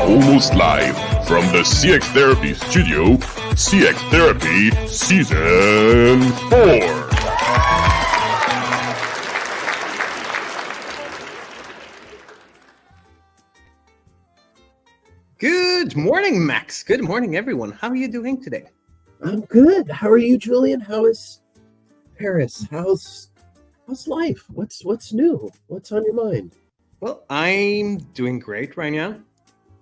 almost live from the CX Therapy Studio, CX Therapy Season 4. Good morning, Max. Good morning, everyone. How are you doing today? I'm good. How are you, Julien? How is Paris? How's life? What's new? What's on your mind? Well, I'm doing great right now.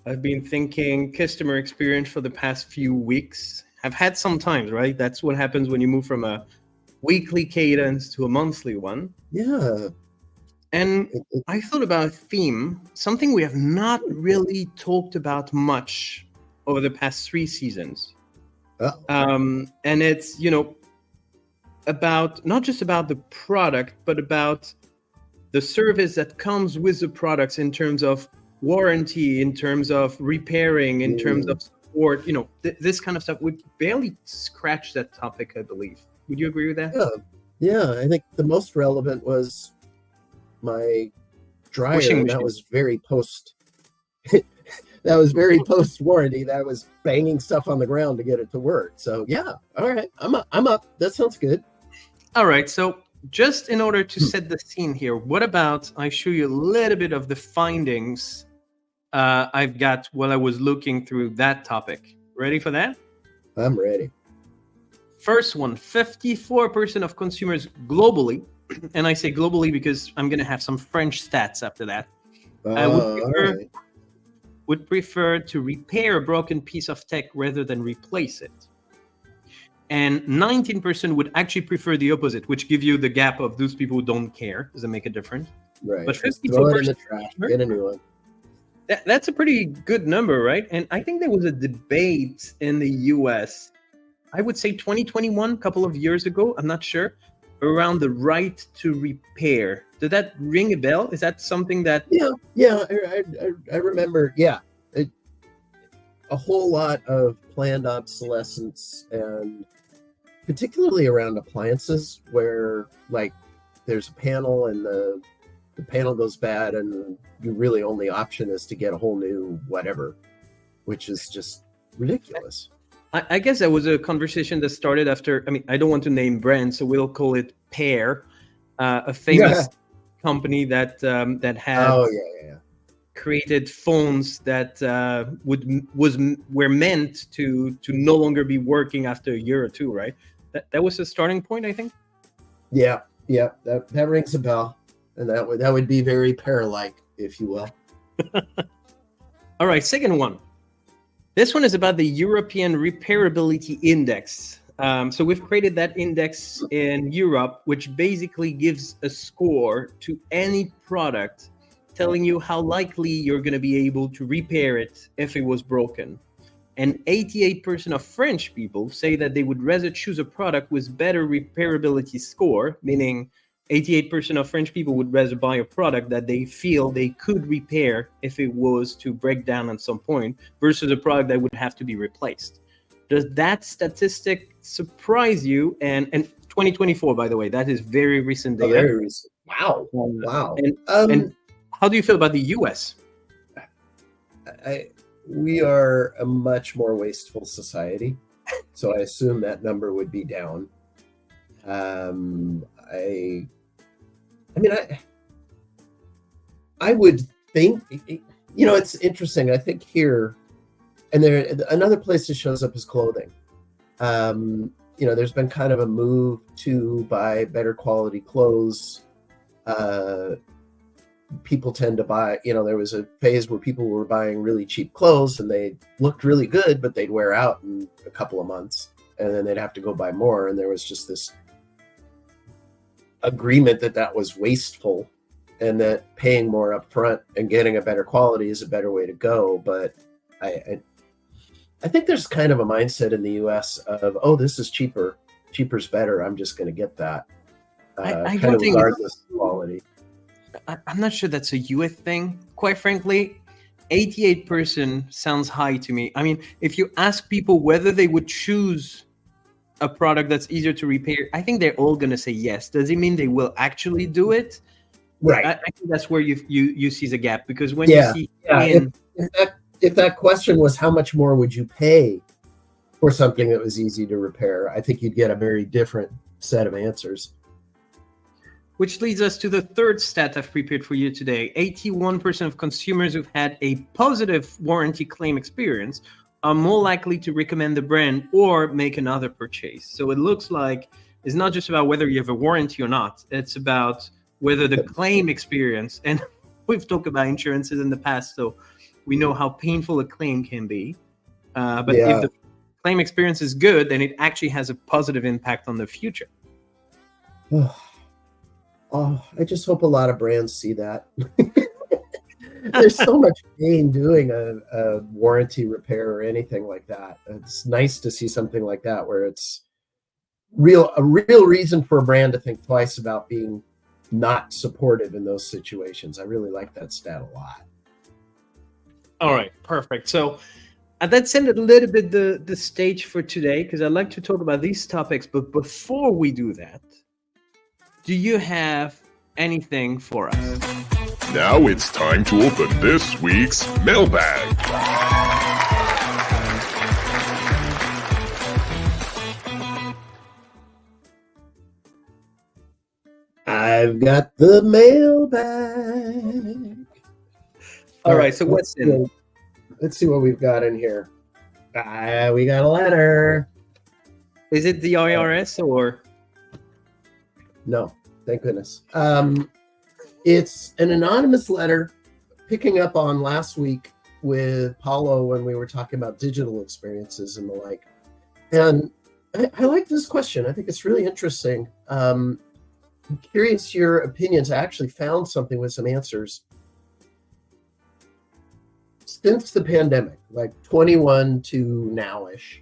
I've been thinking customer experience for the past few weeks. I've had some times, right? That's what happens when you move from a weekly cadence to a monthly one. Yeah. And I thought about a theme, something we have not really talked about much over the past 3 seasons. And it's, about not just about the product, but about the service that comes with the products in terms of warranty, in terms of repairing, in terms of support, this kind of stuff. We barely scratched that topic, I believe. Would you agree with that? Yeah. I think the most relevant was my dryer. That was very post warranty. That was banging stuff on the ground to get it to work. So yeah, all right, I'm up. That sounds good. All right, so just in order to set the scene here, what about I show you a little bit of the findings I've got while I was looking through that topic. Ready for that? I'm ready. First one, 54% of consumers globally, and I say globally because I'm going to have some French stats after that, would prefer to repair a broken piece of tech rather than replace it. And 19% would actually prefer the opposite, which gives you the gap of those people who don't care. Does it make a difference? Right. But 54%, throw it in the trash, get a new one. That's a pretty good number, right? And I think there was a debate in the US, I would say 2021, a couple of years ago, I'm not sure, around the right to repair. Did that ring a bell? Is that something that... Yeah, I remember, a whole lot of planned obsolescence, and particularly around appliances where, like, there's a panel and the panel goes bad and your really only option is to get a whole new whatever, which is just ridiculous. I guess that was a conversation that started after, I don't want to name brands, so we'll call it Pear, a famous company that had created phones that were meant to no longer be working after a year or two, right? That was the starting point, I think. Yeah, that rings a bell, and that would be very Pear-like, if you will. All right, second one. This one is about the European Repairability Index. So we've created that index in Europe, which basically gives a score to any product, telling you how likely you're going to be able to repair it if it was broken. And 88% of French people say that they would rather choose a product with better repairability score, meaning 88% of French people would rather buy a product that they feel they could repair if it was to break down at some point versus a product that would have to be replaced. Does that statistic surprise you? And 2024, by the way, that is very recent data. Very recent. Wow. And how do you feel about the US? We are a much more wasteful society, so I assume that number would be down. I would think, it's interesting. I think here, and there, another place that shows up is clothing. There's been kind of a move to buy better quality clothes. People tend to buy, there was a phase where people were buying really cheap clothes and they looked really good, but they'd wear out in a couple of months and then they'd have to go buy more. And there was just this agreement that was wasteful and that paying more up front and getting a better quality is a better way to go. But I think there's kind of a mindset in the US of, this is cheaper. Cheaper's better. I'm just going to get that. I kind of regardless of quality. I'm not sure that's a US thing. Quite frankly, 88% sounds high to me. If you ask people whether they would choose a product that's easier to repair, I think they're all going to say yes. Does it mean they will actually do it? Right. I think that's where you see the gap, because when you see if if that question was how much more would you pay for something that was easy to repair, I think you'd get a very different set of answers. Which leads us to the third stat I've prepared for you today. 81% of consumers who've had a positive warranty claim experience are more likely to recommend the brand or make another purchase. So it looks like it's not just about whether you have a warranty or not. It's about whether the claim experience, and we've talked about insurances in the past, so we know how painful a claim can be. But if the claim experience is good, then it actually has a positive impact on the future. Oh, I just hope a lot of brands see that. There's so much pain doing a warranty repair or anything like that. It's nice to see something like that where it's a real reason for a brand to think twice about being not supportive in those situations. I really like that stat a lot. All right, perfect. So that set a little bit the stage for today, because I'd like to talk about these topics. But before we do that, do you have anything for us? Now it's time to open this week's mailbag. I've got the mailbag. All right, so what's in? Let's see what we've got in here. We got a letter. Is it the IRS or? No, thank goodness. It's an anonymous letter picking up on last week with Paulo when we were talking about digital experiences and the like. And I like this question. I think it's really interesting. I'm curious your opinions. I actually found something with some answers. Since the pandemic, like 21 to now-ish,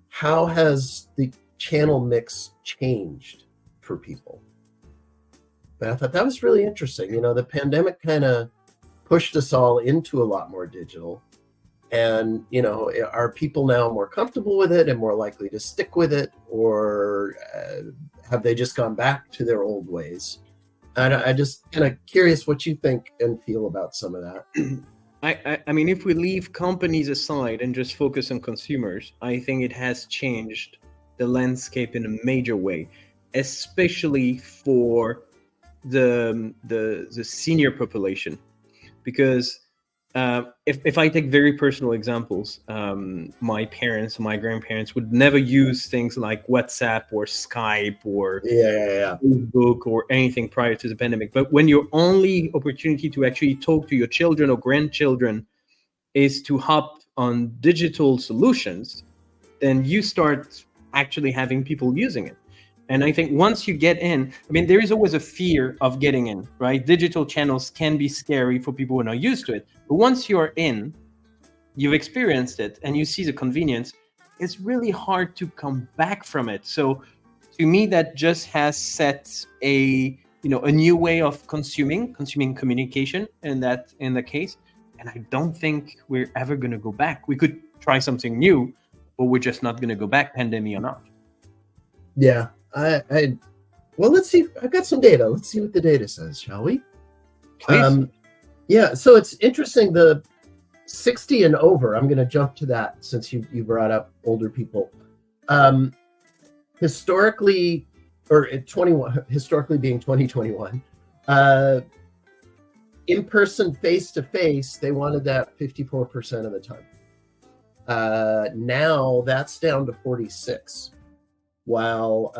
how has the channel mix changed for people? And I thought that was really interesting. You know, the pandemic kind of pushed us all into a lot more digital. And, you know, are people now more comfortable with it and more likely to stick with it? Or have they just gone back to their old ways? I just kind of curious what you think and feel about some of that. I mean, if we leave companies aside and just focus on consumers, I think it has changed the landscape in a major way, especially for the senior population, because if I take very personal examples, my parents, my grandparents would never use things like WhatsApp or Skype or Facebook or anything prior to the pandemic. But when your only opportunity to actually talk to your children or grandchildren is to hop on digital solutions, then you start actually having people using it. And I think once you get in, I mean, there is always a fear of getting in, right? Digital channels can be scary for people who are not used to it. But once you're in, you've experienced it and you see the convenience, it's really hard to come back from it. So to me, that just has set a new way of consuming communication in the case. And I don't think we're ever going to go back. We could try something new, but we're just not going to go back, pandemic or not. Yeah. Well, let's see. I've got some data. Let's see what the data says, shall we? Please. Yeah. So it's interesting. The 60 and over. I'm going to jump to that since you brought up older people. Historically, or 21. Historically being 2021. In person, face to face, they wanted that 54% of the time. Now that's down to 46. While,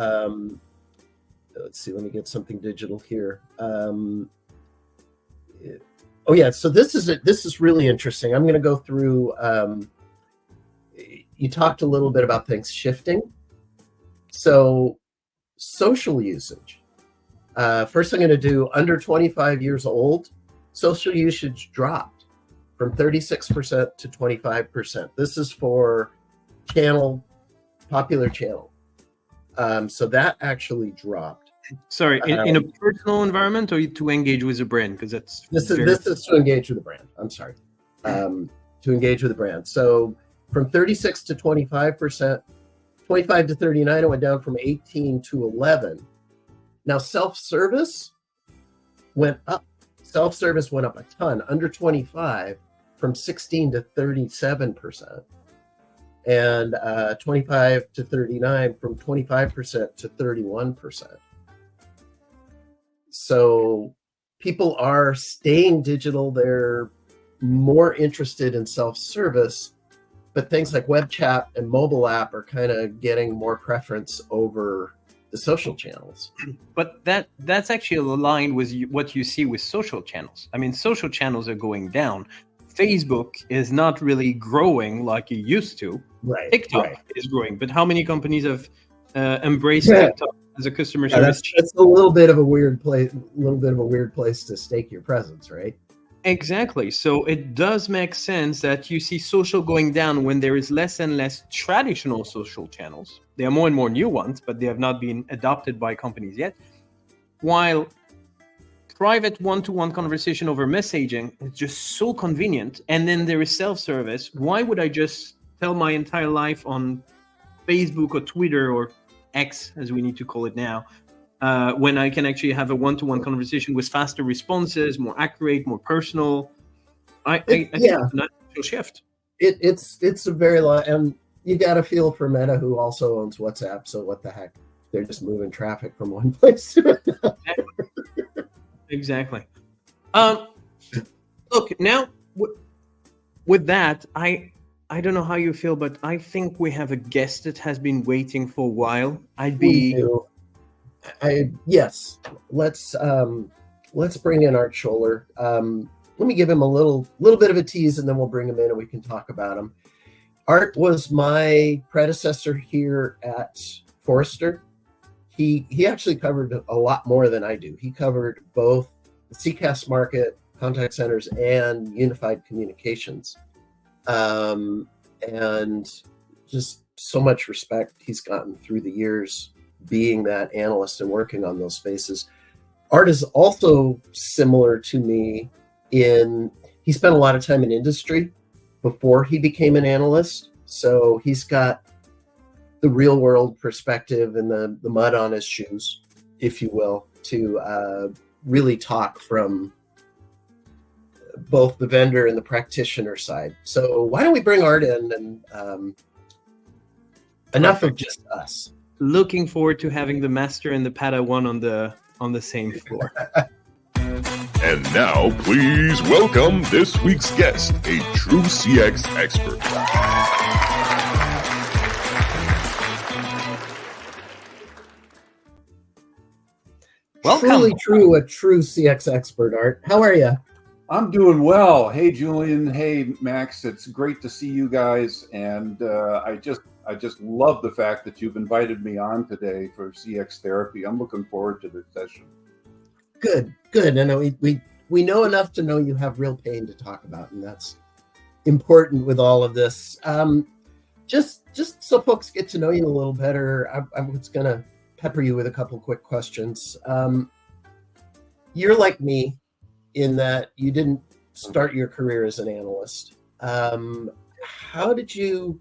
let's see, let me get something digital here. So this is really interesting. I'm going to go through, you talked a little bit about things shifting. So social usage. First I'm going to do under 25 years old, social usage dropped from 36% to 25%. This is for popular channel. So that actually dropped. Sorry, in a personal environment or to engage with a brand? Because this is to engage with the brand. I'm sorry, to engage with the brand. So from 36 to 25%, 25 to 39, it went down from 18 to 11. Now self-service went up. Self-service went up a ton. Under 25, from 16 to 37%, and 25 to 39 from 25% to 31%. So people are staying digital. They're more interested in self-service, but things like web chat and mobile app are kind of getting more preference over the social channels. But that's actually aligned with what you see with social channels. I mean, social channels are going down. Facebook is not really growing like it used to. Right. TikTok is growing, but how many companies have embraced TikTok as a customer service? That's a little bit of a weird place. To stake your presence, right? Exactly. So it does make sense that you see social going down when there is less and less traditional social channels. There are more and more new ones, but they have not been adopted by companies yet. While private one-to-one conversation over messaging is just so convenient, and then there is self-service. Why would I just tell my entire life on Facebook or Twitter or X, as we need to call it now, when I can actually have a one-to-one conversation with faster responses, more accurate, more personal? I think it's a natural shift. It's a very lot, and you got to feel for Meta, who also owns WhatsApp. So what the heck? They're just moving traffic from one place to another. Exactly. Look, now with that, I don't know how you feel, but I think we have a guest that has been waiting for a while. Yes. Let's bring in Art Schoeller. Let me give him a little bit of a tease, and then we'll bring him in and we can talk about him. Art was my predecessor here at Forrester. He actually covered a lot more than I do. He covered both the CCaaS market, contact centers, and unified communications. And just so much respect he's gotten through the years being that analyst and working on those spaces. Art is also similar to me in he spent a lot of time in industry before he became an analyst. So he's got the real world perspective and the mud on his shoes, if you will, to really talk from both the vendor and the practitioner side. So why don't we bring Art in, and enough of just us. Looking forward to having the master and the Padawan on the same floor. And now, please welcome this week's guest, a true CX expert. Welcome. A true CX expert, Art. How are you? I'm doing well. Hey, Julien. Hey, Max. It's great to see you guys. And I just love the fact that you've invited me on today for CX therapy. I'm looking forward to this session. Good. I know we know enough to know you have real pain to talk about, and that's important with all of this. Just so folks get to know you a little better, I'm just gonna pepper you with a couple quick questions. You're like me in that you didn't start your career as an analyst. How did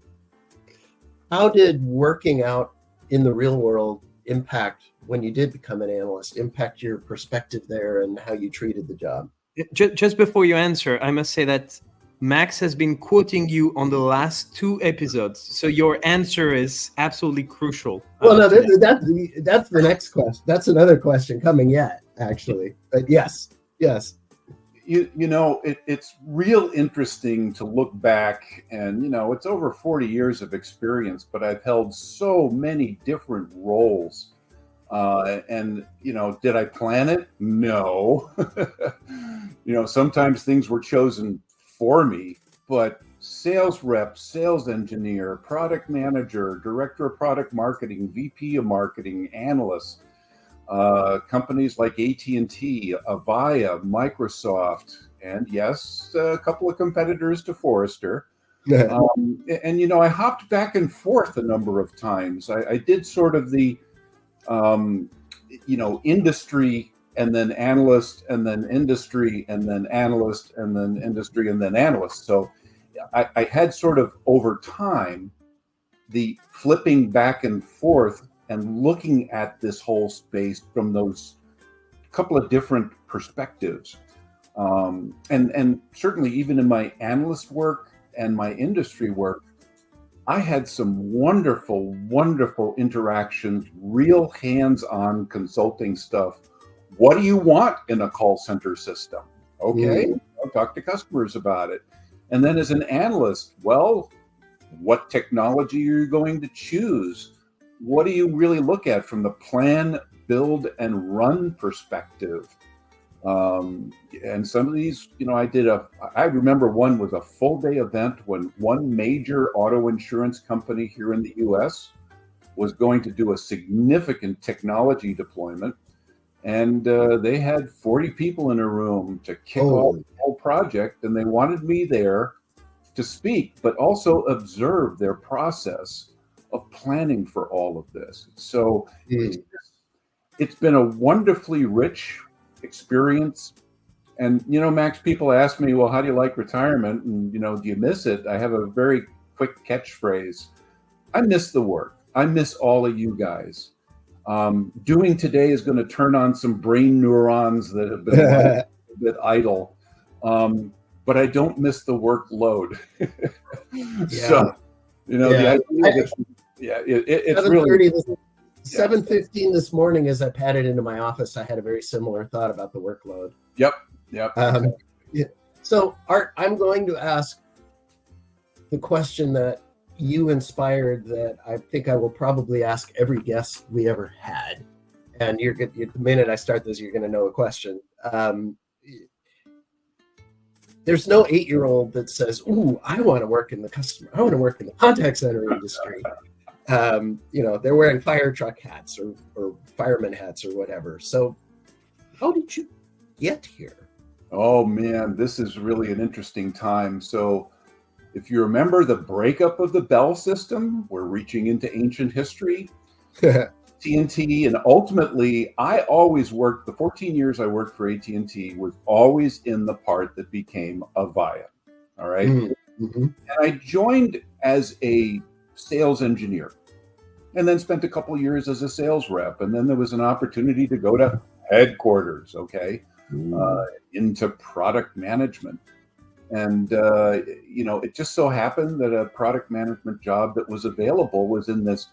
working out in the real world impact, when you did become an analyst, impact your perspective there and how you treated the job? Just before you answer, I must say that Max has been quoting you on the last 2 episodes, so your answer is absolutely crucial. Well, no, that's the next question. That's another question coming yet, actually. But yes. You know, it's real interesting to look back, and, you know, it's over 40 years of experience, but I've held so many different roles. And, you know, did I plan it? No. You know, sometimes things were chosen for me, but sales rep, sales engineer, product manager, director of product marketing, VP of marketing, analyst, companies like AT&T, Avaya, Microsoft, and yes, a couple of competitors to Forrester. And, you know, I hopped back and forth a number of times. I did sort of the, you know, industry and then analyst and then industry and then analyst and then industry and then analyst. So I had sort of over time the flipping back and forth and looking at this whole space from those couple of different perspectives. And certainly even in my analyst work and my industry work, I had some wonderful, wonderful interactions, real hands-on consulting stuff. What do you want in a call center system? Okay, I'll talk to customers about it. And then as an analyst, well, what technology are you going to choose? What do you really look at from the plan, build, and run perspective? And some of these, I remember one was a full day event when one major auto insurance company here in the US was going to do a significant technology deployment. And they had 40 people in a room to kick off the whole project. And they wanted me there to speak, but also observe their process of planning for all of this. So it's been a wonderfully rich experience. And, Max, people ask me, well, how do you like retirement? And, do you miss it? I have a very quick catchphrase. I miss the work. I miss all of you guys. Doing today is going to turn on some brain neurons that have been a bit idle. But I don't miss the workload. So, the idea it's really 7:15 this morning as I padded into my office, I had a very similar thought about the workload. Yep. So, Art, I'm going to ask the question that you inspired that I think I will probably ask every guest we ever had. And the minute I start this, you're going to know a question. There's no 8-year-old that says, "Ooh, I want to work in the I want to work in the contact center industry." They're wearing fire truck hats or fireman hats or whatever. So how did you get here? Oh man, this is really an interesting time. So if you remember the breakup of the Bell system, we're reaching into ancient history. AT&T, and ultimately I always worked, the 14 years I worked for AT&T was always in the part that became Avaya. All right. Mm-hmm. And I joined as a sales engineer and then spent a couple of years as a sales rep. And then there was an opportunity to go to headquarters, into product management. And, it just so happened that a product management job that was available was in this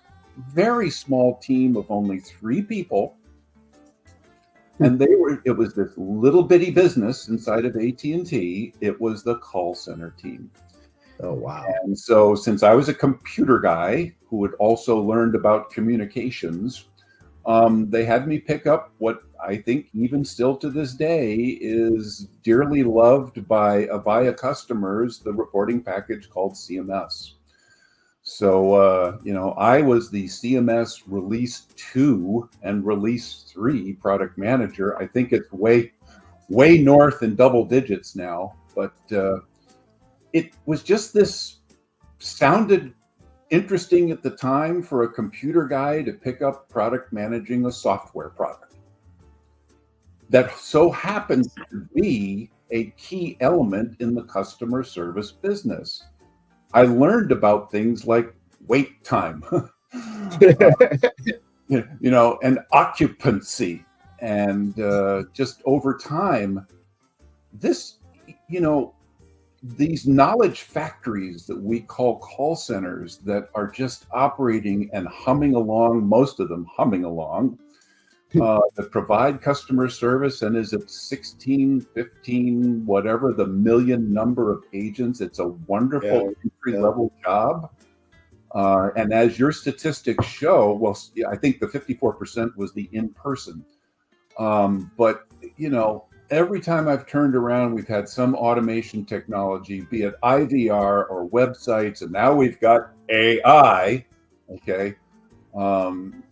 very small team of only 3 people. And it was this little bitty business inside of AT&T. It was the call center team. Oh, wow. And so since I was a computer guy who had also learned about communications, they had me pick up what I think even still to this day is dearly loved by Avaya customers, the reporting package called CMS. So, I was the CMS Release 2 and Release 3 product manager. I think it's way north in double digits now, but it was just this sounded interesting at the time for a computer guy to pick up product managing a software product that so happens to be a key element in the customer service business. I learned about things like wait time, and occupancy. And just over time, these knowledge factories that we call centers that are just operating and humming along, most of them humming along, that provide customer service. And is it 16, 15, whatever the million number of agents? It's a wonderful entry-level job. And as your statistics show, I think the 54% was the in-person. But, every time I've turned around, we've had some automation technology, be it IVR or websites, and now we've got AI,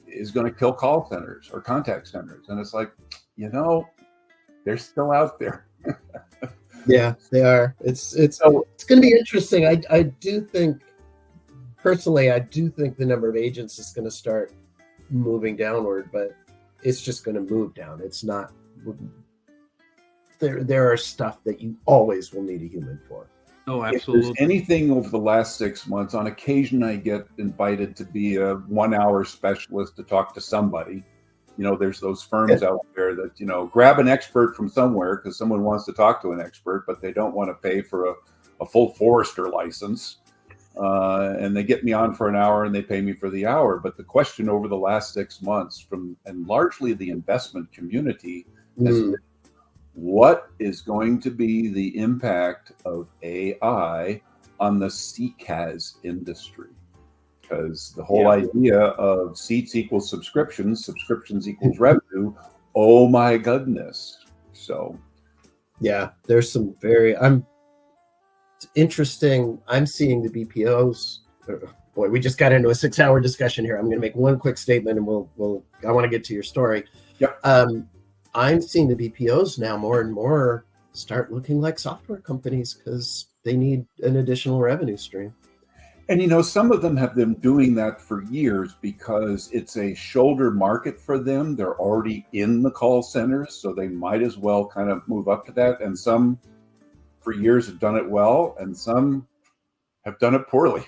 is going to kill call centers or contact centers. And it's like, they're still out there. Yeah, they are. It's going to be interesting. I do think, personally, the number of agents is going to start moving downward, but it's just going to move down. It's not, there are stuff that you always will need a human for. Oh, absolutely. If there's anything over the last 6 months, on occasion I get invited to be a 1-hour specialist to talk to somebody. there's those firms out there that, grab an expert from somewhere because someone wants to talk to an expert, but they don't want to pay for a full Forrester license. And they get me on for an hour and they pay me for the hour. But the question over the last 6 months and largely the investment community has been, what is going to be the impact of AI on the CCaaS industry? Because the whole idea of seats equals subscriptions equals revenue. Oh my goodness. So yeah, there's some interesting. I'm seeing the BPOs. Boy, we just got into a 6-hour discussion here. I'm going to make one quick statement, and I want to get to your story. Yep. I'm seeing the BPOs now more and more start looking like software companies because they need an additional revenue stream. And some of them have been doing that for years because it's a shoulder market for them. They're already in the call centers, so they might as well kind of move up to that. And some for years have done it well, and some have done it poorly.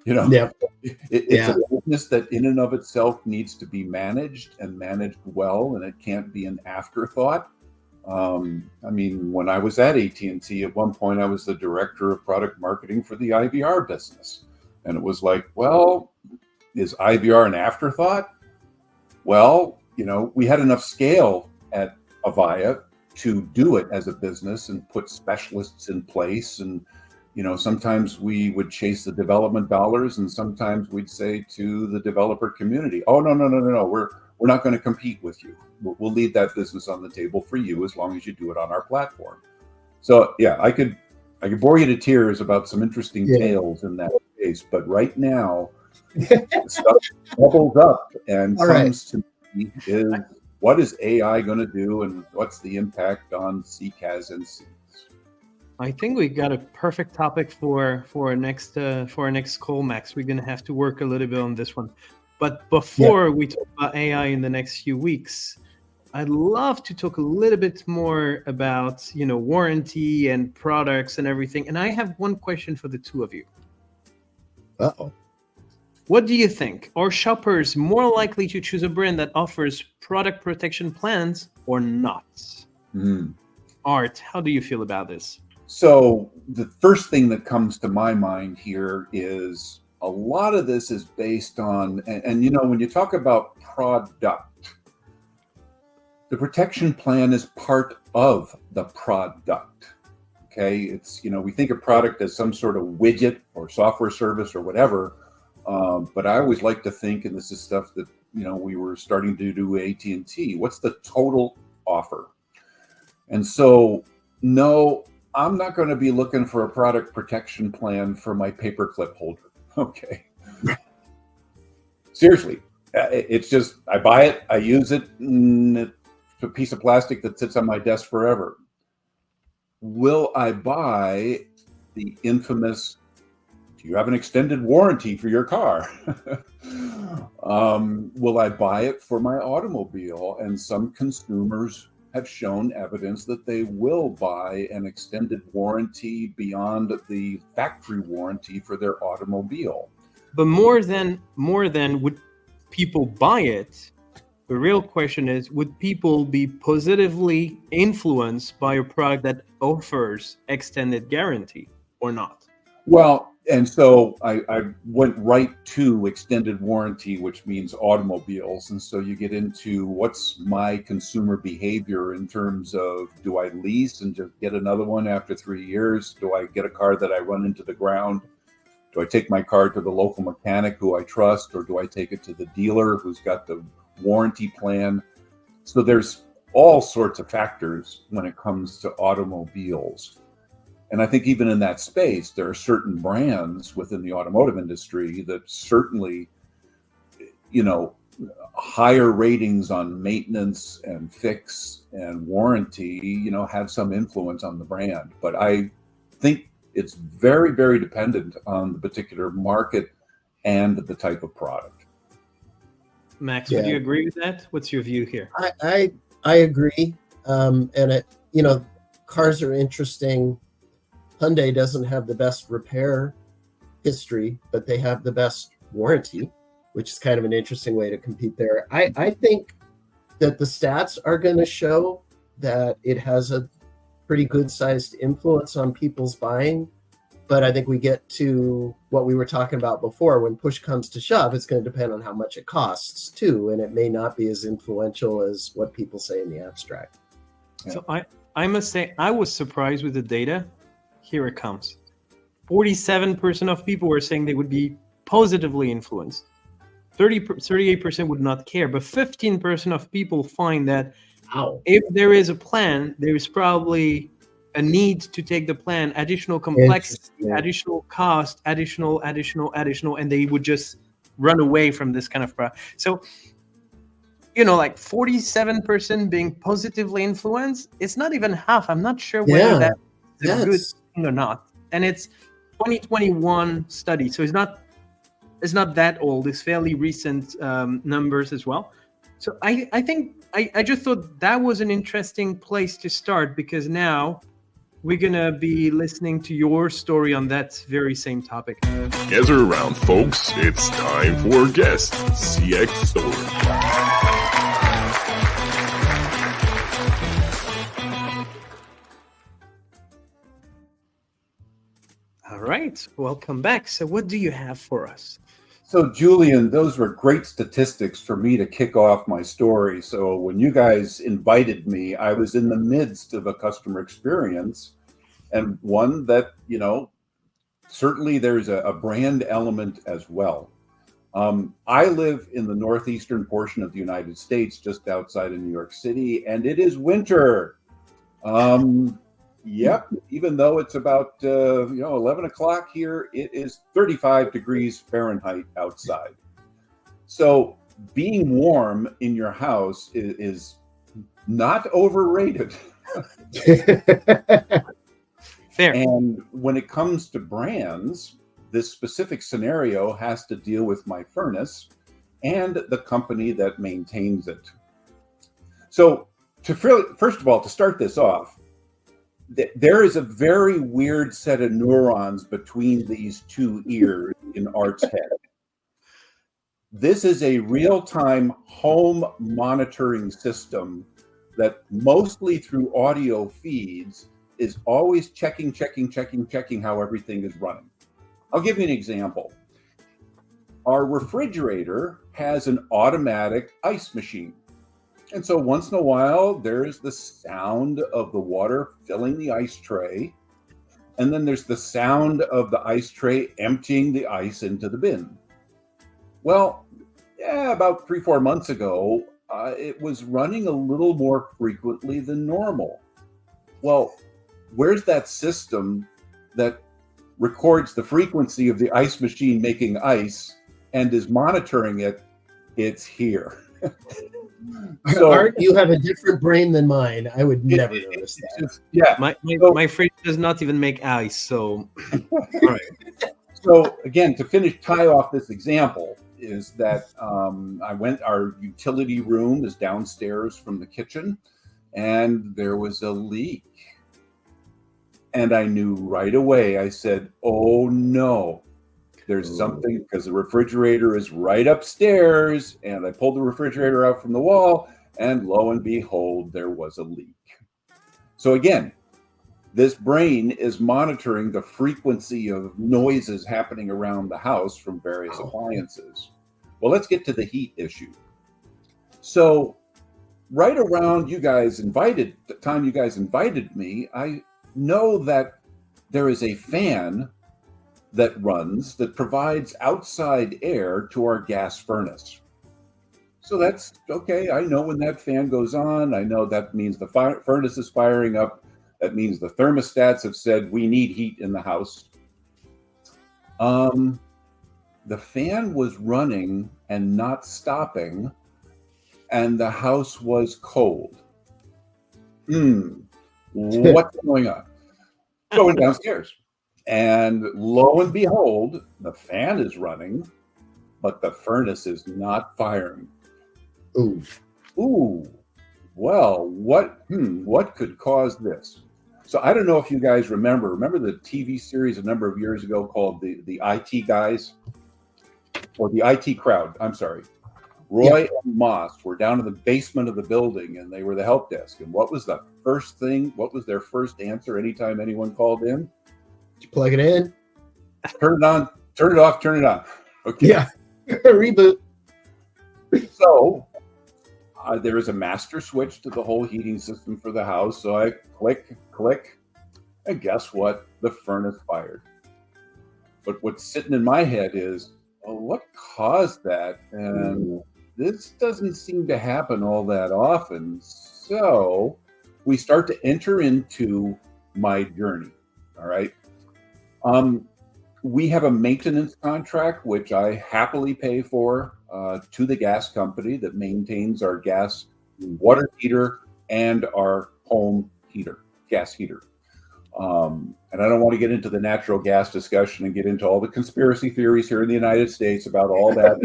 Yep. It's a business that in and of itself needs to be managed and managed well, and it can't be an afterthought. When I was at AT&T, at one point I was the director of product marketing for the IVR business. And it was like, well, is IVR an afterthought? Well, we had enough scale at Avaya to do it as a business and put specialists in place. And, sometimes we would chase the development dollars, and sometimes we'd say to the developer community, oh, no, we're not going to compete with you. We'll leave that business on the table for you as long as you do it on our platform. So, yeah, I could bore you to tears about some interesting tales in that case. But right now, stuff bubbles up and comes to me is, what is AI going to do, and what's the impact on CCaaS and seats? I think we got a perfect topic for our next call, Max. We're going to have to work a little bit on this one. But before we talk about AI in the next few weeks, I'd love to talk a little bit more about, warranty and products and everything. And I have one question for the two of you. Uh-oh. What do you think? Are shoppers more likely to choose a brand that offers product protection plans or not? Art, how do you feel about this? So the first thing that comes to my mind here is a lot of this is based on, and when you talk about product, the protection plan is part of the product. Okay, it's, we think of product as some sort of widget or software service or whatever, but I always like to think, and this is stuff that we were starting to do at AT&T, what's the total offer? And so, no, I'm not going to be looking for a product protection plan for my paperclip holder. Okay. Seriously, it's just, I buy it, I use it, and it's a piece of plastic that sits on my desk forever. Will I buy the infamous, do you have an extended warranty for your car? Will I buy it for my automobile? And some consumers have shown evidence that they will buy an extended warranty beyond the factory warranty for their automobile. But more than would people buy it, the real question is, would people be positively influenced by a product that offers extended guarantee or not? Well, and so I went right to extended warranty, which means automobiles. And so you get into what's my consumer behavior in terms of, do I lease and just get another one after 3 years? Do I get a car that I run into the ground? Do I take my car to the local mechanic who I trust, or do I take it to the dealer who's got the warranty plan? So there's all sorts of factors when it comes to automobiles. And I think even in that space, there are certain brands within the automotive industry that certainly, higher ratings on maintenance and fix and warranty, have some influence on the brand. But I think it's very, very dependent on the particular market and the type of product. Max, would you agree with that? What's your view here? I agree. And cars are interesting. Hyundai doesn't have the best repair history, but they have the best warranty, which is kind of an interesting way to compete there. I think that the stats are going to show that it has a pretty good sized influence on people's buying. But I think we get to what we were talking about before. When push comes to shove, it's going to depend on how much it costs too, and it may not be as influential as what people say in the abstract. Yeah. So I must say I was surprised with the data. Here it comes. 47% of people were saying they would be positively influenced. 38% would not care, but 15% of people find that if there is a plan, there is probably a need to take the plan, additional complexity, additional cost, additional, and they would just run away from this kind of So, like 47% being positively influenced, it's not even half. I'm not sure whether that's a good thing or not. And it's 2021 study, so it's not that old. It's fairly recent numbers as well. So I think I just thought that was an interesting place to start, because now we're going to be listening to your story on that very same topic. Gather around, folks. It's time for Guest CX Story. All right. Welcome back. So what do you have for us? So, Julien, those were great statistics for me to kick off my story. So when you guys invited me, I was in the midst of a customer experience, and one that, certainly there's a brand element as well. I live in the northeastern portion of the United States, just outside of New York City, and it is winter. Yep, even though it's about 11 o'clock here, it is 35 degrees Fahrenheit outside. So being warm in your house is not overrated. Fair. And when it comes to brands, this specific scenario has to deal with my furnace and the company that maintains it. So first of all, to start this off, there is a very weird set of neurons between these two ears in Art's head. This is a real-time home monitoring system that mostly through audio feeds is always checking how everything is running. I'll give you an example. Our refrigerator has an automatic ice machine. And so once in a while, there's the sound of the water filling the ice tray. And then there's the sound of the ice tray emptying the ice into the bin. Well, about 3-4 months ago, it was running a little more frequently than normal. Well, where's that system that records the frequency of the ice machine making ice and is monitoring it? It's here. So, Art, you have a different brain than mine. I would never notice that. My fridge does not even make ice. So, all right. So again, to tie off this example, is that our utility room is downstairs from the kitchen, and there was a leak. And I knew right away. I said, "Oh no. There's something," because the refrigerator is right upstairs, and I pulled the refrigerator out from the wall, and lo and behold, there was a leak. So again, this brain is monitoring the frequency of noises happening around the house from various appliances. Well, let's get to the heat issue. So right around the time you guys invited me, I know that there is a fan that provides outside air to our gas furnace. So that's okay. I know when that fan goes on, I know that means the furnace is firing up. That means the thermostats have said we need heat in the house. The fan was running and not stopping, and the house was cold. What's going on? Going downstairs. And lo and behold, the fan is running, but the furnace is not firing. Ooh. Well, what could cause this? So I don't know if you guys remember the TV series a number of years ago called the IT Guys, or the IT Crowd. I'm sorry. Roy and Moss were down in the basement of the building, and they were the help desk. And what was the first thing? What was their first answer anytime anyone called in? Did you plug it in? Turn it on, turn it off, turn it on. Okay. Yeah. Reboot. So there is a master switch to the whole heating system for the house. So I click, and guess what? The furnace fired. But what's sitting in my head is, well, what caused that? And this doesn't seem to happen all that often. So we start to enter into my journey. All right. We have a maintenance contract, which I happily pay for to the gas company that maintains our gas water heater and our home heater, gas heater. And I don't want to get into the natural gas discussion and get into all the conspiracy theories here in the United States about all that.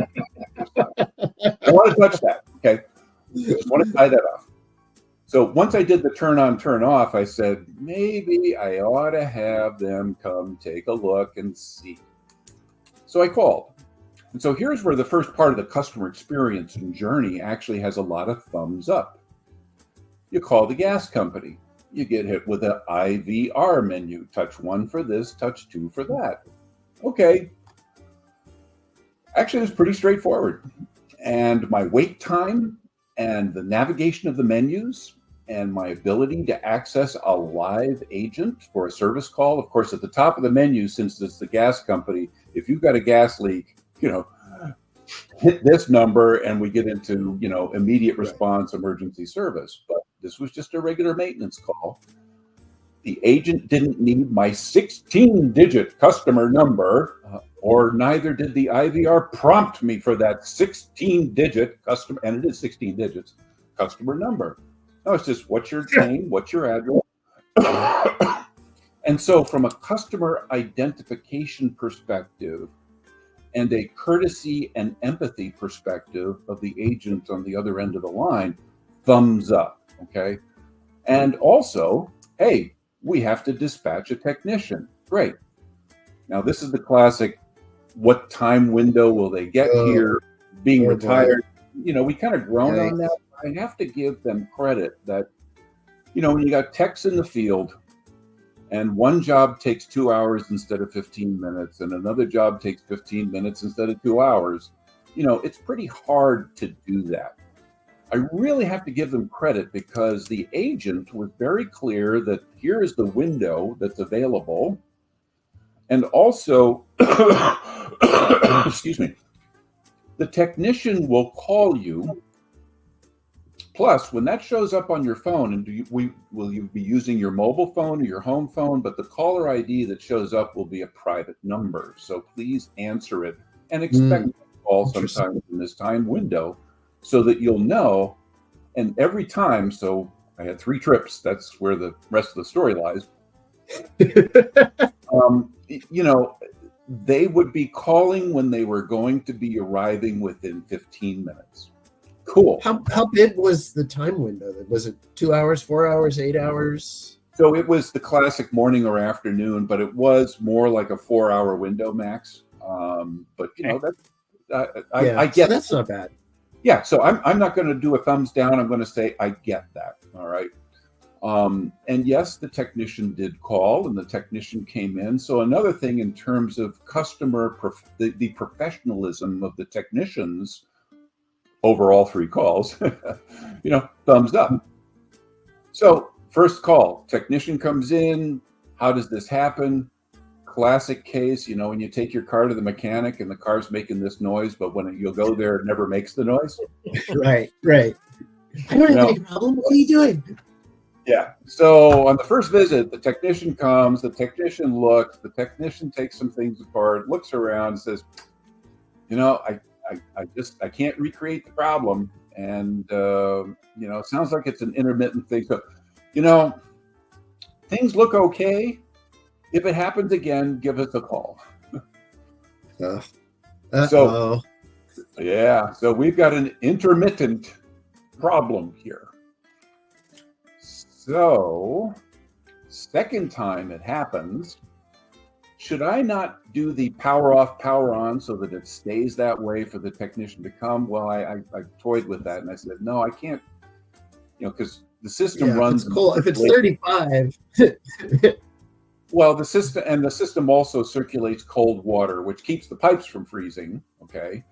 I don't want to touch that. Okay. Just want to tie that off. So once I did the turn on, turn off, I said, maybe I ought to have them come take a look and see. So I called. And so here's where the first part of the customer experience and journey actually has a lot of thumbs up. You call the gas company. You get hit with an IVR menu. Touch 1 for this, touch 2 for that. Okay. Actually, it was pretty straightforward. And my wait time and the navigation of the menus and my ability to access a live agent for a service call. Of course, at the top of the menu, since it's the gas company, if you've got a gas leak, hit this number and we get into, immediate response emergency service. But this was just a regular maintenance call. The agent didn't need my 16-digit customer number, or neither did the IVR prompt me for that 16-digit customer, and it is 16 digits, customer number. No, it's just what's your name, what's your address. And so from a customer identification perspective and a courtesy and empathy perspective of the agent on the other end of the line, thumbs up, okay? And also, hey, we have to dispatch a technician. Great. Now, this is the classic, what time window will they get here? Being retired. We kind of groan on that. I have to give them credit that, when you got techs in the field and one job takes 2 hours instead of 15 minutes and another job takes 15 minutes instead of 2 hours, it's pretty hard to do that. I really have to give them credit because the agent was very clear that here is the window that's available. And also, excuse me, the technician will call you. Plus, when that shows up on your phone, and will you be using your mobile phone or your home phone? But the caller ID that shows up will be a private number. So please answer it and expect a call sometime in this time window so that you'll know. And every time, so I had 3 trips. That's where the rest of the story lies. They would be calling when they were going to be arriving within 15 minutes. Cool. How big was the time window? Was it 2 hours, 4 hours, 8 hours? So it was the classic morning or afternoon, but it was more like a 4-hour window max. But I get that's not bad. Yeah. So I'm not going to do a thumbs down. I'm going to say I get that. All right. And yes, the technician did call, and the technician came in. So another thing in terms of the professionalism of the technicians over all 3 calls, thumbs up. So first call, technician comes in. How does this happen? Classic case, when you take your car to the mechanic and the car's making this noise, but when you'll go there, it never makes the noise. Right. I don't have any problem. What are you doing? Yeah. So on the first visit, the technician comes, the technician looks, the technician takes some things apart, looks around, and says, I can't recreate the problem. And, it sounds like it's an intermittent thing. So, things look okay. If it happens again, give us a call. So we've got an intermittent problem here. So, second time it happens, should I not do the power off, power on so that it stays that way for the technician to come? Well, I toyed with that and I said, no, I can't, because the system runs. It's cool. If it's 35. Well, the system also circulates cold water, which keeps the pipes from freezing. Okay.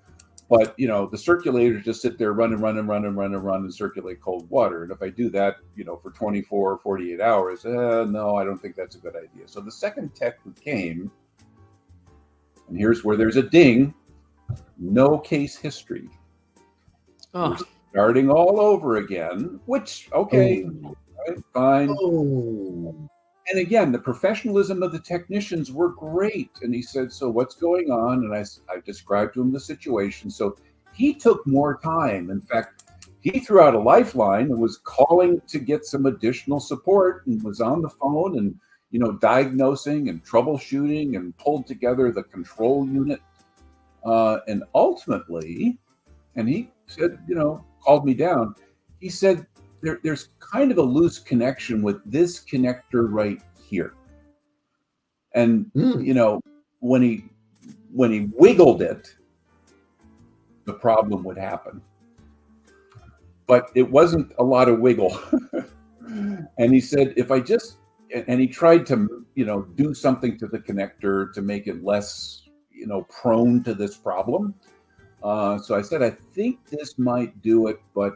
But, the circulators just sit there run and circulate cold water. And if I do that, for 24 or 48 hours, no, I don't think that's a good idea. So the second tech who came, and here's where there's a ding, no case history. Oh. We're starting all over again, which, okay, right, fine. Oh. And again, the professionalism of the technicians were great. And he said, so what's going on? And I described to him the situation. So he took more time. In fact, he threw out a lifeline and was calling to get some additional support and was on the phone and, diagnosing and troubleshooting and pulled together the control unit. And ultimately, and he said, called me down. He said, there's kind of a loose connection with this connector right here. And, when he wiggled it, the problem would happen. But it wasn't a lot of wiggle. And he said, and he tried to, do something to the connector to make it less, prone to this problem. So I said, I think this might do it, but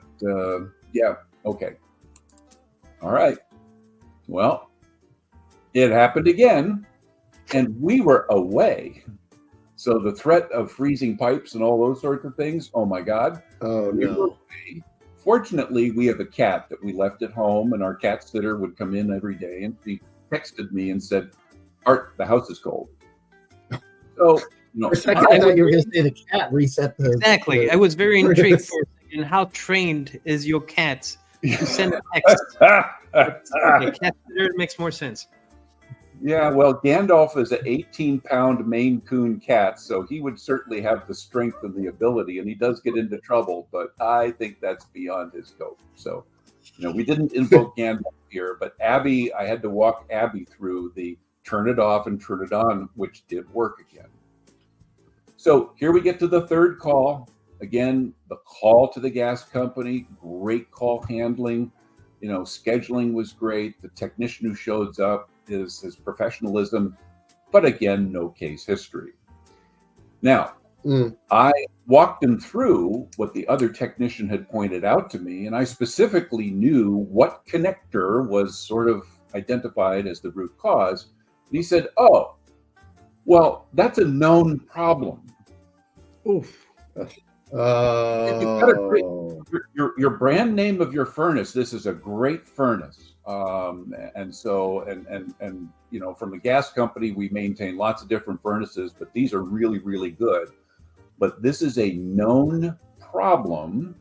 yeah. Okay. All right. Well, it happened again, and we were away. So the threat of freezing pipes and all those sorts of things, oh my God. Oh, no. Fortunately, we have a cat that we left at home, and our cat sitter would come in every day, and she texted me and said, Art, the house is cold. So, For a second, I thought you were going to say the cat reset the... Exactly. I was very intrigued for a second. How trained is your cat to send a text? Okay, cat sitter makes more sense. Yeah, well, Gandalf is an 18-pound Maine Coon cat, so he would certainly have the strength and the ability, and he does get into trouble, but I think that's beyond his scope. So, we didn't invoke Gandalf here, but Abby, I had to walk Abby through the turn it off and turn it on, which did work again. So here we get to the third call. Again, the call to the gas company, great call handling. Scheduling was great. The technician who shows up is his professionalism, but again, no case history. Now, I walked him through what the other technician had pointed out to me, and I specifically knew what connector was sort of identified as the root cause. And he said, oh, well, that's a known problem. Oof. Your brand name of your furnace, this is a great furnace. And from the gas company, we maintain lots of different furnaces, but these are really, really good. But this is a known problem.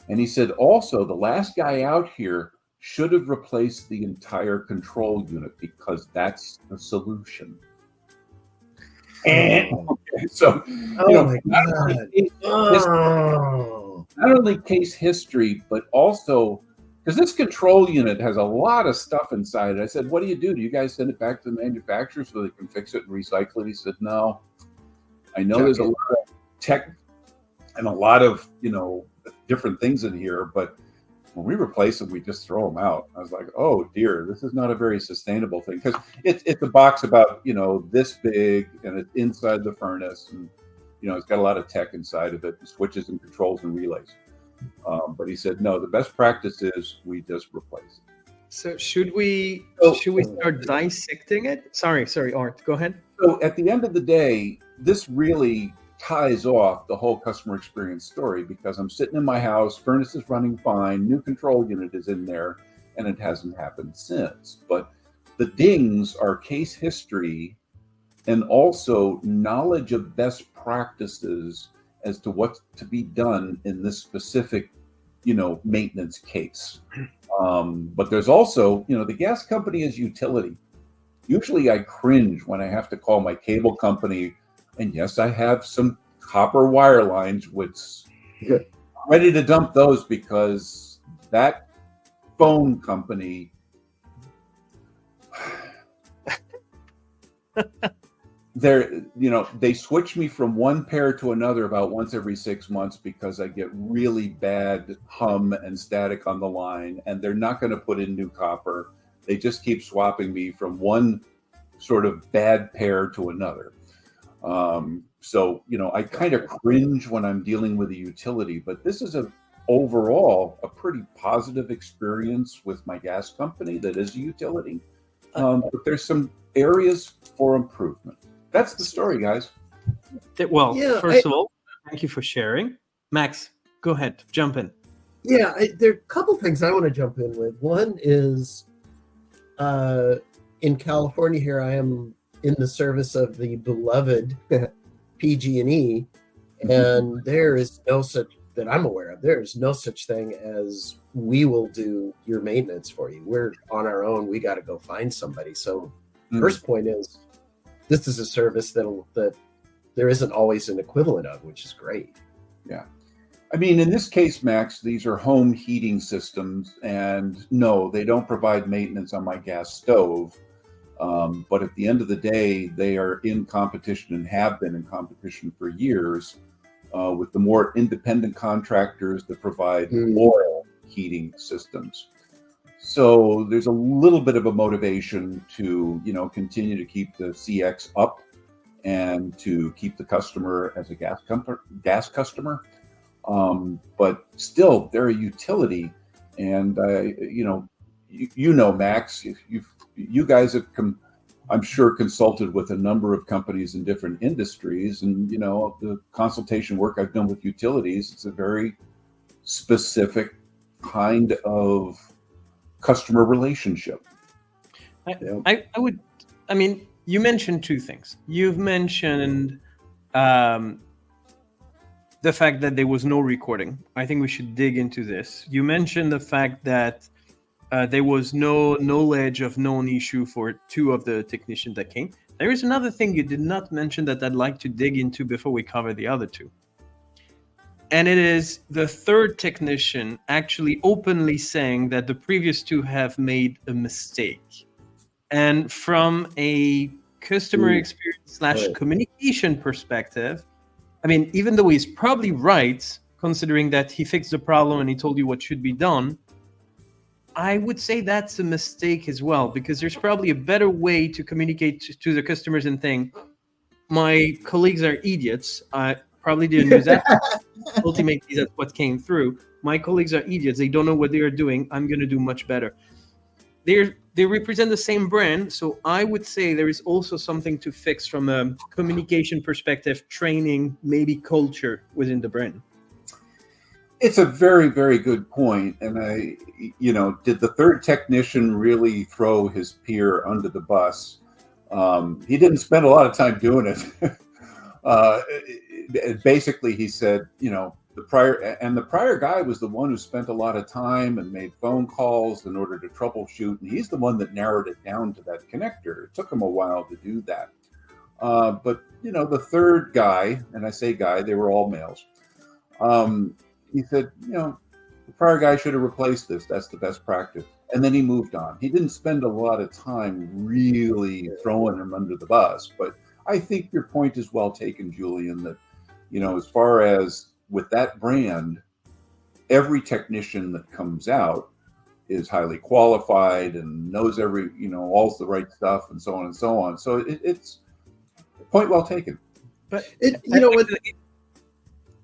And he said, also, the last guy out here should have replaced the entire control unit because that's the solution. So, not only case history, but also because this control unit has a lot of stuff inside it. I said, what do? Do you guys send it back to the manufacturer so they can fix it and recycle it? He said, no. I know there's a lot of tech and a lot of, different things in here, but when we replace them, we just throw them out. I was like, oh dear, this is not a very sustainable thing, because it's a box about, this big, and it's inside the furnace, and, it's got a lot of tech inside of it, and switches and controls and relays. But he said, no, the best practice is we just replace it. So should we start dissecting it? Sorry, Art, go ahead. So at the end of the day, this really ties off the whole customer experience story, because I'm sitting in my house, furnace is running fine, new control unit is in there, and it hasn't happened since. But the dings are case history and also knowledge of best practices as to what's to be done in this specific, maintenance case. But there's also, the gas company is utility. Usually I cringe when I have to call my cable company. And yes, I have some copper wire lines, which I'm ready to dump those, because that phone company, They switch me from one pair to another about once every 6 months because I get really bad hum and static on the line, and they're not going to put in new copper. They just keep swapping me from one sort of bad pair to another. So, I kind of cringe when I'm dealing with a utility, but this is overall a pretty positive experience with my gas company that is a utility. But there's some areas for improvement. That's the story, guys. Well, first of all, thank you for sharing. Max, go ahead, jump in. Yeah, there are a couple things I want to jump in with. One is in California here, I am in the service of the beloved PG&E, and there is no such, that I'm aware of, there is no such thing as we will do your maintenance for you. We're on our own. We got to go find somebody. So first point is, this is a service that there isn't always an equivalent of, which is great. Yeah. I mean, in this case, Max, these are home heating systems, and no, they don't provide maintenance on my gas stove. But at the end of the day, they are in competition and have been in competition for years with the more independent contractors that provide oil heating systems. So there's a little bit of a motivation to, continue to keep the CX up and to keep the customer as a gas customer. But still, they're a utility, and Max, you guys have I'm sure consulted with a number of companies in different industries, and the consultation work I've done with utilities, it's a very specific kind of customer relationship. You mentioned two things. You've mentioned the fact that there was no recording. I think we should dig into this. You mentioned the fact that there was no knowledge of known issue for two of the technicians that came. There is another thing you did not mention that I'd like to dig into before we cover the other two. And it is the third technician actually openly saying that the previous two have made a mistake. And from a customer experience / communication perspective, even though he's probably right, considering that he fixed the problem and he told you what should be done, I would say that's a mistake as well, because there's probably a better way to communicate to the customers and think, my colleagues are idiots. I probably didn't use that. Ultimately, that's what came through. My colleagues are idiots. They don't know what they are doing. I'm going to do much better. They represent the same brand, so I would say there is also something to fix from a communication perspective, training, maybe culture within the brand. It's a very, very good point. And did the third technician really throw his peer under the bus? He didn't spend a lot of time doing it. Basically, he said, the prior guy was the one who spent a lot of time and made phone calls in order to troubleshoot. And he's the one that narrowed it down to that connector. It took him a while to do that. But the third guy, and I say guy, they were all males. He said, the prior guy should have replaced this. That's the best practice. And then he moved on. He didn't spend a lot of time really throwing him under the bus. But I think your point is well taken, Julien, that, as far as with that brand, every technician that comes out is highly qualified and knows all the right stuff and so on and so on. So it's point well taken. But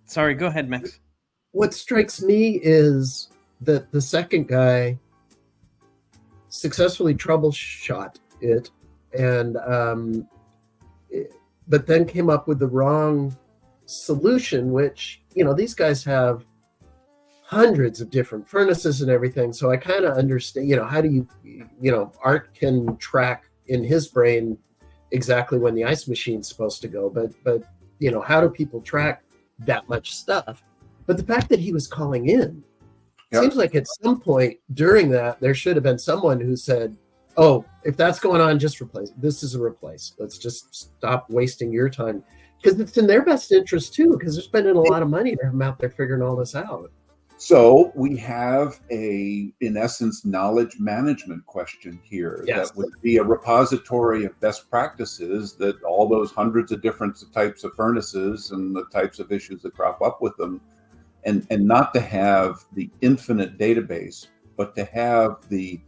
sorry, go ahead, Max. What strikes me is that the second guy successfully troubleshot it, and but then came up with the wrong solution, which, these guys have hundreds of different furnaces and everything. So I kind of understand, how do you, Art can track in his brain exactly when the ice machine's supposed to go, but how do people track that much stuff? But the fact that he was calling in, seems like at some point during that, there should have been someone who said, oh, if that's going on, just replace it. This is a replace. Let's just stop wasting your time. Because it's in their best interest, too, because they're spending a lot of money to have them out there figuring all this out. So we have in essence, knowledge management question here. Yes. That would be a repository of best practices that all those hundreds of different types of furnaces and the types of issues that crop up with them, and not to have the infinite database, but to have the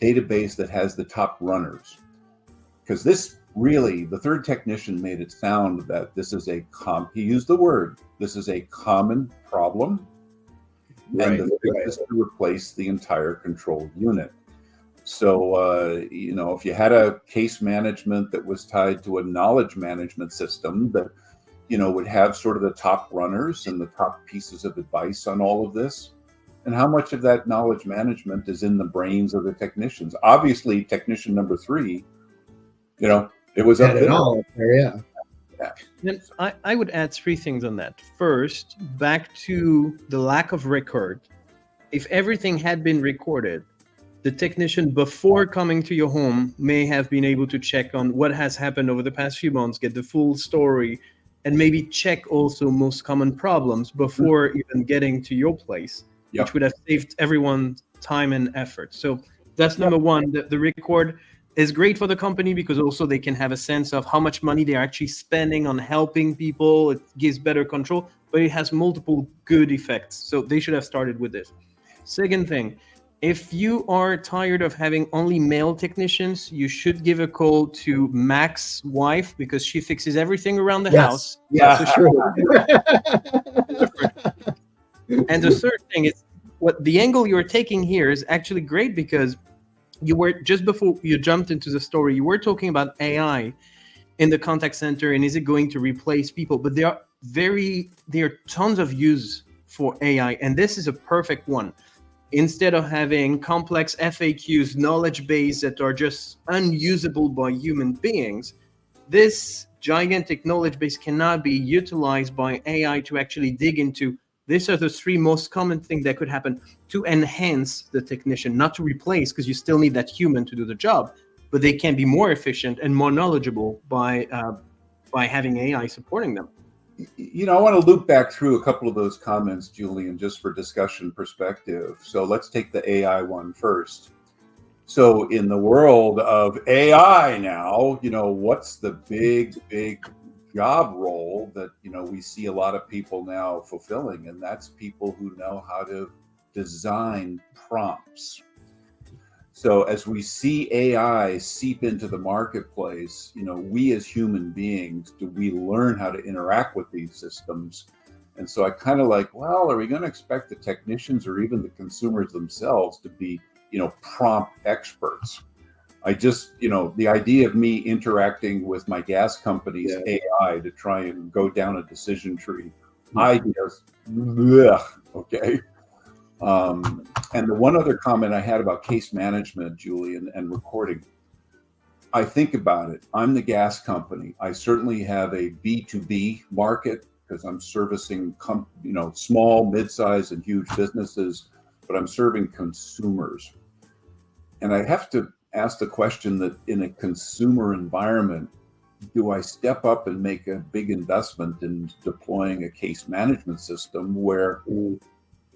database that has the top runners. Because this really, the third technician made it sound that this is he used the word, this is a common problem. And the fix is to replace the entire control unit. So, if you had a case management that was tied to a knowledge management system that, would have sort of the top runners and the top pieces of advice on all of this, and how much of that knowledge management is in the brains of the technicians? Obviously, technician number 3, it was up there. Yeah. And I would add 3 things on that. First, back to the lack of record. If everything had been recorded, the technician before coming to your home may have been able to check on what has happened over the past few months, get the full story, and maybe check also most common problems before even getting to your place, which would have saved everyone time and effort. So that's number one. The record is great for the company because also they can have a sense of how much money they're actually spending on helping people. It gives better control, but it has multiple good effects. So they should have started with this. Second thing, if you are tired of having only male technicians, you should give a call to Mac's wife because she fixes everything around the house. Yeah, So sure. And the third thing is what the angle you're taking here is actually great because you were, just before you jumped into the story, you were talking about AI in the contact center and is it going to replace people? But there are tons of use for AI, and this is a perfect one. Instead of having complex FAQs, knowledge base that are just unusable by human beings, this gigantic knowledge base cannot be utilized by AI to actually dig into. These are the 3 most common things that could happen to enhance the technician, not to replace, because you still need that human to do the job, but they can be more efficient and more knowledgeable by having AI supporting them. I want to loop back through a couple of those comments, Julien, just for discussion perspective. So let's take the AI one first. So in the world of AI now, what's the big job role that we see a lot of people now fulfilling, and that's people who know how to design prompts. So as we see AI seep into the marketplace, we as human beings, do we learn how to interact with these systems? And so I kind of like, well, are we going to expect the technicians or even the consumers themselves to be prompt experts? I just, the idea of me interacting with my gas company's AI to try and go down a decision tree, I just, okay. And the one other comment I had about case management, Julien, and recording, I think about it. I'm the gas company. I certainly have a B2B market because I'm servicing, small, mid-sized, and huge businesses, but I'm serving consumers. And I have to ask the question that in a consumer environment, do I step up and make a big investment in deploying a case management system where,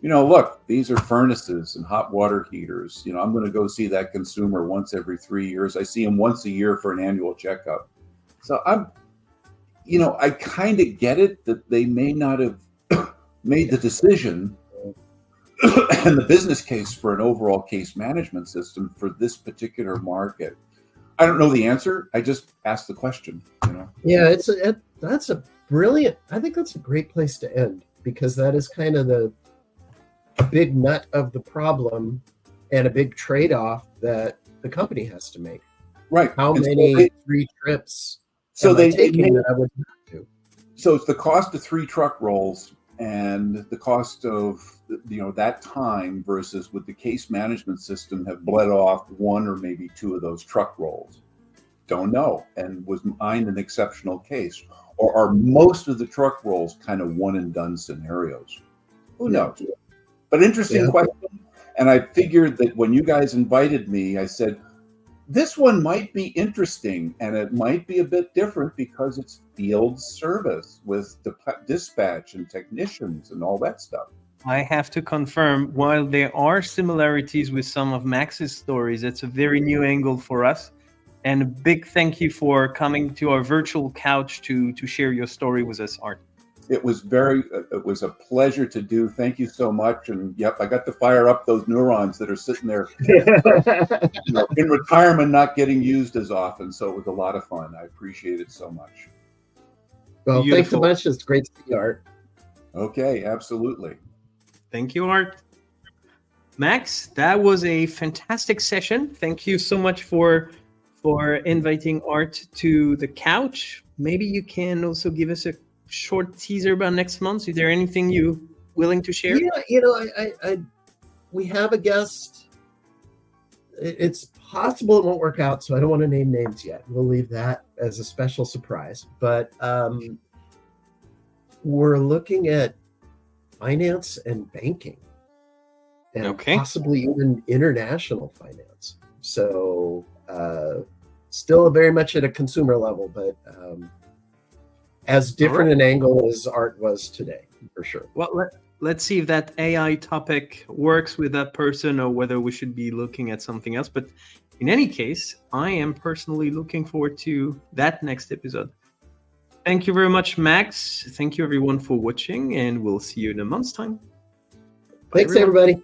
look, these are furnaces and hot water heaters. I'm going to go see that consumer once every 3 years. I see him once a year for an annual checkup. So I kind of get it that they may not have made the decision and the business case for an overall case management system for this particular market. I don't know the answer. I just asked the question. Yeah, that's a brilliant. I think that's a great place to end because that is kind of the big nut of the problem and a big trade-off that the company has to make. Right. How many 3 trips? So they taking that I would have to. So it's the cost of 3 truck rolls and the cost of that time versus with the case management system have bled off 1 or maybe 2 of those truck rolls. Don't know. And was mine an exceptional case? Or are most of the truck rolls kind of one and done scenarios? Who knows? But interesting question. And I figured that when you guys invited me, I said, this one might be interesting and it might be a bit different because it's field service with dispatch and technicians and all that stuff. I have to confirm, while there are similarities with some of Max's stories, it's a very new angle for us. And a big thank you for coming to our virtual couch to share your story with us, Art. It was a pleasure to do. Thank you so much. And yep, I got to fire up those neurons that are sitting there in retirement, not getting used as often. So it was a lot of fun. I appreciate it so much. Well, Beautiful. Thanks so much. It's great to see you, Art. Okay, absolutely. Thank you, Art. Max, that was a fantastic session. Thank you so much for inviting Art to the couch. Maybe you can also give us a short teaser about next month. Is there anything you willing to share? Yeah, we have a guest. It's possible it won't work out, so I don't want to name names yet. We'll leave that as a special surprise. But we're looking at finance and banking, and possibly even international finance. So still very much at a consumer level, but as different an angle as Art was today, for sure. Well, let's see if that AI topic works with that person or whether we should be looking at something else. But in any case, I am personally looking forward to that next episode. Thank you very much, Max. Thank you, everyone, for watching, and we'll see you in a month's time. Bye, Thanks, everybody.